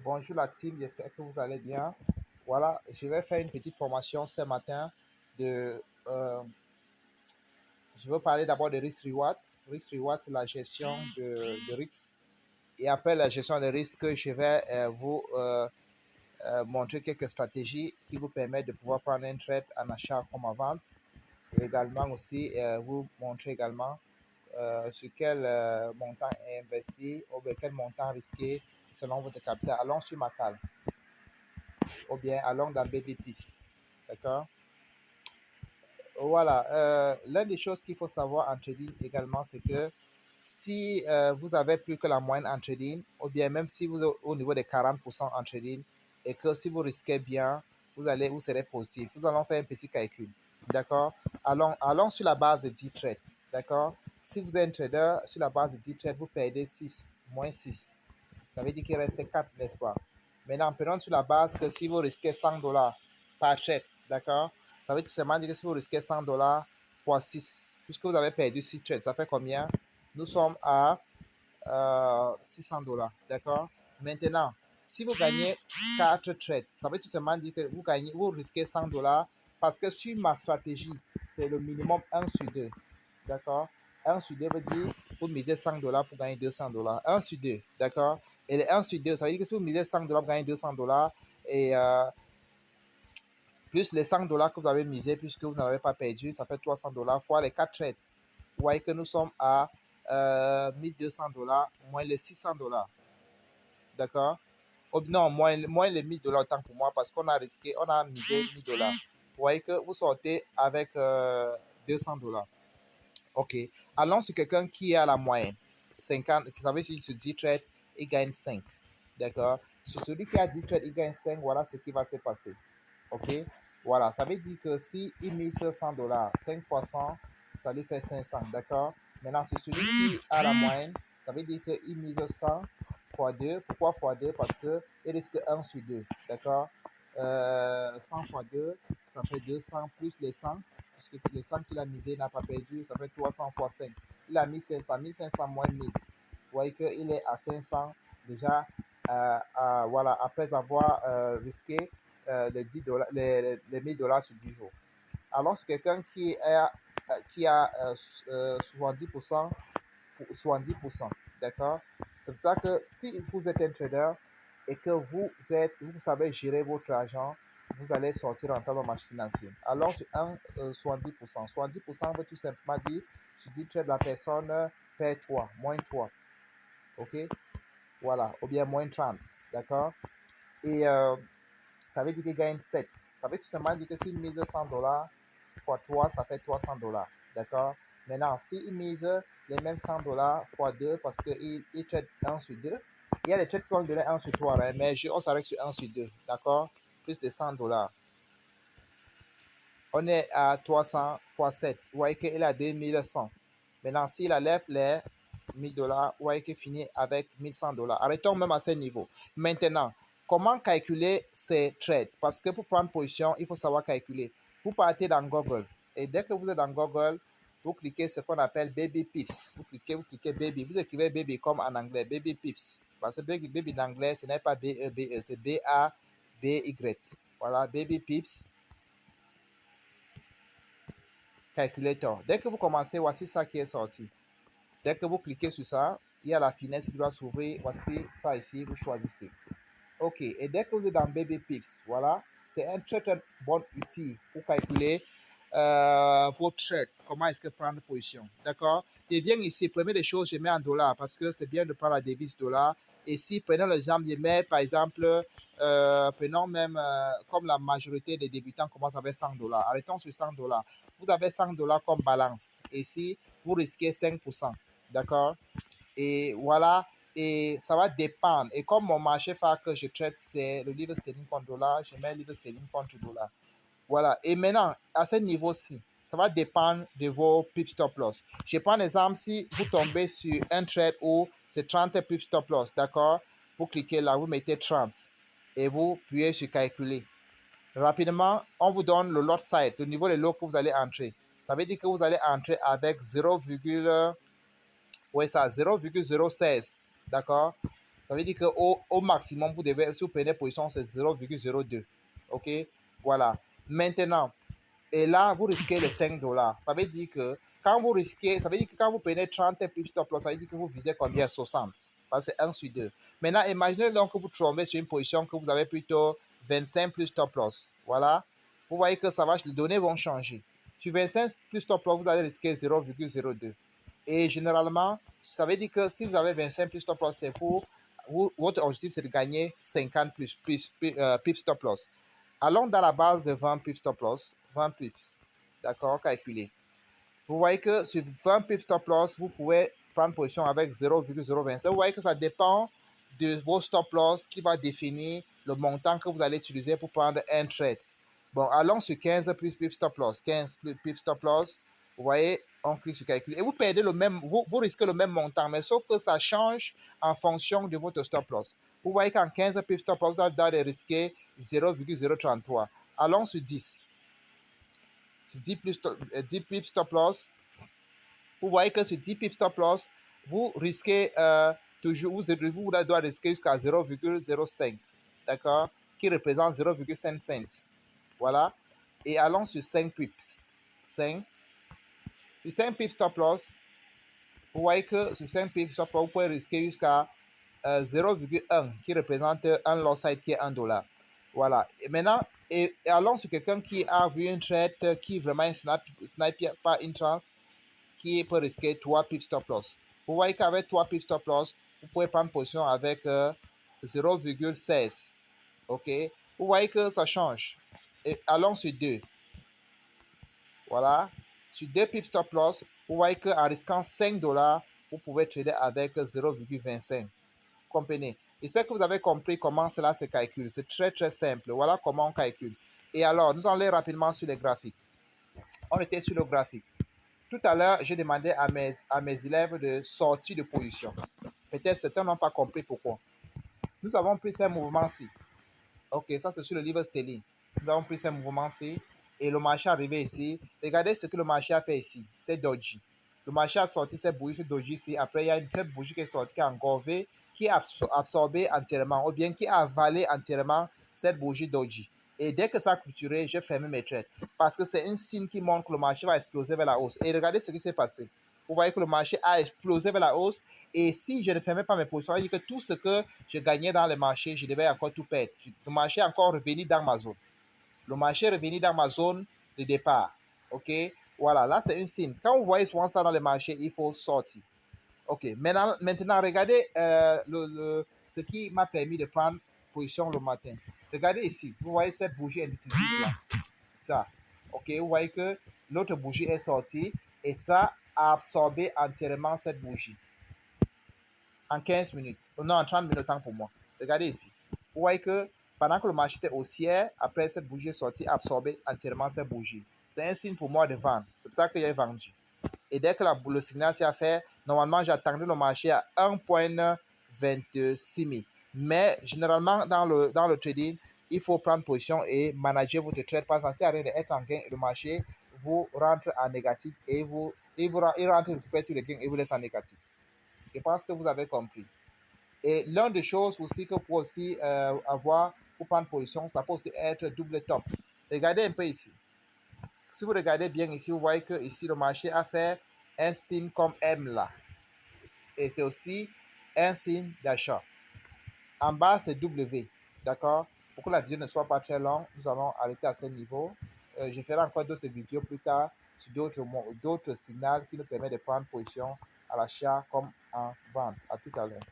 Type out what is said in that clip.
Bonjour la team, j'espère que vous allez bien. Voilà, je vais faire une petite formation ce matin de... je veux parler d'abord de Risk Reward. Risk Reward, c'est la gestion de risques. Et après la gestion de risques, je vais vous montrer quelques stratégies qui vous permettent de pouvoir prendre un trade en achat comme en vente. Et également aussi, vous montrer également sur quel montant investi ou bien quel montant risqué selon votre capital. Allons sur Macal ou bien allons dans Baby Pips. D'accord? Voilà. L'une des choses qu'il faut savoir en trading également, c'est que si vous avez plus que la moyenne en trading, ou bien même si vous êtes au niveau de 40% en trading, et que si vous risquez bien, vous serez positif. Nous allons faire un petit calcul. D'accord? Allons sur la base de 10 trades. D'accord? Si vous êtes un trader, sur la base de 10 trades, vous perdez 6, moins 6. Ça veut dire qu'il reste 4, n'est-ce pas? Maintenant, prenons sur la base que si vous risquez $100 par trade, d'accord? Ça veut tout simplement dire que si vous risquez $100 fois 6, puisque vous avez perdu 6 trades, ça fait combien? Nous sommes à $600, d'accord? Maintenant, si vous gagnez 4 trades, ça veut tout simplement dire que vous risquez $100 parce que sur ma stratégie, c'est le minimum 1 sur 2, d'accord? 1 sur 2 veut dire vous misez $100 pour gagner $200. 1 sur 2, d'accord? Et les 1 sur 2, ça veut dire que si vous misez $100 pour gagner $200 et plus les $100 que vous avez misé puisque vous n'avez pas perdu, ça fait $300 fois les 4 trades. Vous voyez que nous sommes à $1,200 moins les $600. D'accord? Oh, non, moins les $1,000 autant pour moi parce qu'on a risqué, on a misé $1,000. Vous voyez que vous sortez avec $200. Ok. Allons sur quelqu'un qui a la moyenne. 50, ça veut dire sur 10 trades, il gagne 5. D'accord? Sur celui qui a 10 trades, il gagne 5. Voilà ce qui va se passer. Ok? Voilà. Ça veut dire que si il mise $100, 5 fois 100, ça lui fait 500. D'accord? Maintenant, sur celui qui a la moyenne, ça veut dire qu'il mise 100 fois 2. Pourquoi fois 2? Parce qu'il risque 1 sur 2. D'accord? 100 fois 2, ça fait 200 plus les 100 puisque les 100 qu'il a misé n'a pas perdu, ça fait 300 fois 5. Il a mis 500, 1500 moins 1000. Vous voyez qu'il est à 500 déjà, voilà, après avoir risqué les $10, les $1000 sur 10 jours. Alors, c'est quelqu'un qui a 70%, 70%, d'accord? C'est pour ça que si vous êtes un trader et que vous savez gérer votre argent, vous allez sortir en termes de marché financier. Alors, sur 70%. 70% veut tout simplement dire, sur 10 trades, la personne perd 3, moins 3. OK? Voilà. Ou bien moins 30. D'accord? Et ça veut dire qu'il gagne 7. Ça veut tout simplement dire que s'il mise $100 fois 3, ça fait $300. D'accord? Maintenant, s'il mise les mêmes $100 fois 2, parce qu'il trade 1 sur 2, il y a des trades qui vont donner 1 sur 3, hein, mais on s'arrête sur 1 sur 2. D'accord? Plus de $100. On est à 300 fois 7. Vous voyez qu'il a 2100. Maintenant, s'il enlève les $1000, vous voyez qu'il finit avec $1100. Arrêtons même à ce niveau. Maintenant, comment calculer ces trades? Parce que pour prendre position, il faut savoir calculer. Vous partez dans Google. Et dès que vous êtes dans Google, vous cliquez ce qu'on appelle Baby Pips. Vous cliquez Baby. Vous écrivez Baby comme en anglais, Baby Pips. Parce que Baby en anglais, ce n'est pas B-E-B-E, c'est B-A-B-Y. Voilà, Baby Pips. Calculator. Dès que vous commencez, voici ça qui est sorti. Dès que vous cliquez sur ça, il y a la fenêtre qui doit s'ouvrir. Voici ça ici, vous choisissez. OK. Et dès que vous êtes dans Baby Pips, voilà, c'est un très très bon outil pour calculer vos trades. Comment est-ce que prendre position. D'accord? Et viens ici, première des choses, je mets en dollars parce que c'est bien de prendre la devise dollar. Et si, prenons l'exemple, je mets par exemple, prenons même comme la majorité des débutants commencent avec $100. Arrêtons sur $100. Vous avez $100 comme balance. Et si vous risquez 5%. D'accord? Et voilà. Et ça va dépendre. Et comme mon marché phare que je traite, c'est le livre sterling contre dollar, je mets le livre sterling contre dollar. Voilà. Et maintenant, à ce niveau-ci, ça va dépendre de vos pip stop loss. Je prends l'exemple, si vous tombez sur un trade où c'est 30 pip stop loss, d'accord? Vous cliquez là, vous mettez 30 et vous appuyez sur calculer. Rapidement, on vous donne le lot size, le niveau de lot que vous allez entrer. Ça veut dire que vous allez entrer avec 0,016, d'accord? Ça veut dire qu'au maximum, si vous prenez position, c'est 0,02. OK? Voilà. Maintenant, et là, vous risquez les 5 dollars. Ça veut dire que quand vous risquez, ça veut dire que quand vous prenez 30 pips stop loss, ça veut dire que vous visez combien? 60. Parce que c'est 1 sur 2. Maintenant, imaginez donc que vous tombez sur une position que vous avez plutôt 25 plus stop loss. Voilà. Vous voyez que ça va, les données vont changer. Sur 25 plus stop loss, vous allez risquer 0,02. Et généralement, ça veut dire que si vous avez 25 plus stop loss, c'est pour votre objectif, c'est de gagner 50 plus pips stop loss. Allons dans la base de 20 pips stop loss, 20 pips, d'accord, calculé. Vous voyez que sur 20 pips stop loss, vous pouvez prendre position avec 0,025. Vous voyez que ça dépend de vos stop loss qui va définir le montant que vous allez utiliser pour prendre un trade. Bon, allons sur 15 plus pips stop loss, 15 plus pips stop loss. Vous voyez, on clique sur calculer et vous perdez le même, vous risquez le même montant, mais sauf que ça change en fonction de votre stop loss. Vous voyez qu'en 15 pips stop loss, vous allez risquer 0,033. Allons sur 10. Sur 10 pips stop loss, vous voyez que sur 10 pips stop loss, vous risquez toujours, vous devez risquer jusqu'à 0,05, d'accord, qui représente 0,5 cents. Voilà. Et allons sur 5 pips. 5. Sur 5 pips stop loss, vous voyez que sur 5 pips stop loss, vous pouvez risquer jusqu'à 0,1 qui représente un loss side qui est 1 dollar. Voilà. Et maintenant, et allons sur quelqu'un qui a vu une trade qui vraiment snipe pas une chance, qui peut risquer 3 pips stop loss. Vous voyez qu'avec 3 pips stop loss, vous pouvez prendre position avec 0,16. OK? Vous voyez que ça change. Et allons sur 2. Voilà. Sur 2 pips stop loss, vous voyez qu'en risquant 5 dollars, vous pouvez trader avec 0,25. Comprenez? J'espère que vous avez compris comment cela se calcule. C'est très très simple. Voilà comment on calcule. Et alors, nous allons aller rapidement sur les graphiques. On était sur le graphique. Tout à l'heure, j'ai demandé à mes élèves de sortir de position. Peut-être certains n'ont pas compris pourquoi. Nous avons pris ces mouvements-ci. Ok, ça c'est sur le livre Stelling. Nous avons pris ces mouvements-ci et le marché est arrivé ici. Regardez ce que le marché a fait ici. C'est doji. Le marché a sorti cette bougie, cette doji ici. Après, il y a une cette bougie qui est sortie, qui a engorgé, qui a absorbé entièrement, ou bien qui a avalé entièrement cette bougie doji. Et dès que ça a clôturé, j'ai fermé mes trades. Parce que c'est un signe qui montre que le marché va exploser vers la hausse. Et regardez ce qui s'est passé. Vous voyez que le marché a explosé vers la hausse. Et si je ne fermais pas mes positions, ça veut dire que tout ce que je gagnais dans le marché, je devais encore tout perdre. Le marché est encore revenu dans ma zone. Le marché est revenu dans ma zone de départ. OK? Voilà, là, c'est un signe. Quand vous voyez souvent ça dans le marché, il faut sortir. OK. Maintenant regardez ce qui m'a permis de prendre position le matin. Regardez ici. Vous voyez cette bougie indécisive là. Ça. OK? Vous voyez que l'autre bougie est sortie et ça a absorbé entièrement cette bougie en 15 minutes. Non, en 30 minutes, temps pour moi. Regardez ici. Vous voyez que pendant que le marché était haussier, après cette bougie est sortie, absorbé entièrement cette bougie. C'est un signe pour moi de vendre. C'est pour ça que j'ai vendu. Et dès que le signal s'est fait, normalement, j'attendais le marché à 1,26 000. Mais généralement, dans le trading, il faut prendre position et manager votre trade parce que ça sert à rien d'être en gain et le marché vous rentre en négatif et il rentre, récupère tous les gains et vous laisse en négatif. Je pense que vous avez compris. Et l'une des choses aussi que vous pouvez aussi avoir pour prendre position, ça peut aussi être double top. Regardez un peu ici. Si vous regardez bien ici, vous voyez que ici le marché a fait un signe comme M là. Et c'est aussi un signe d'achat. En bas, c'est W. D'accord? Pour que la vidéo ne soit pas très longue, nous allons arrêter à ce niveau. Je ferai encore d'autres vidéos plus tard sur d'autres signaux qui nous permettent de prendre position à l'achat comme en vente. À tout à l'heure.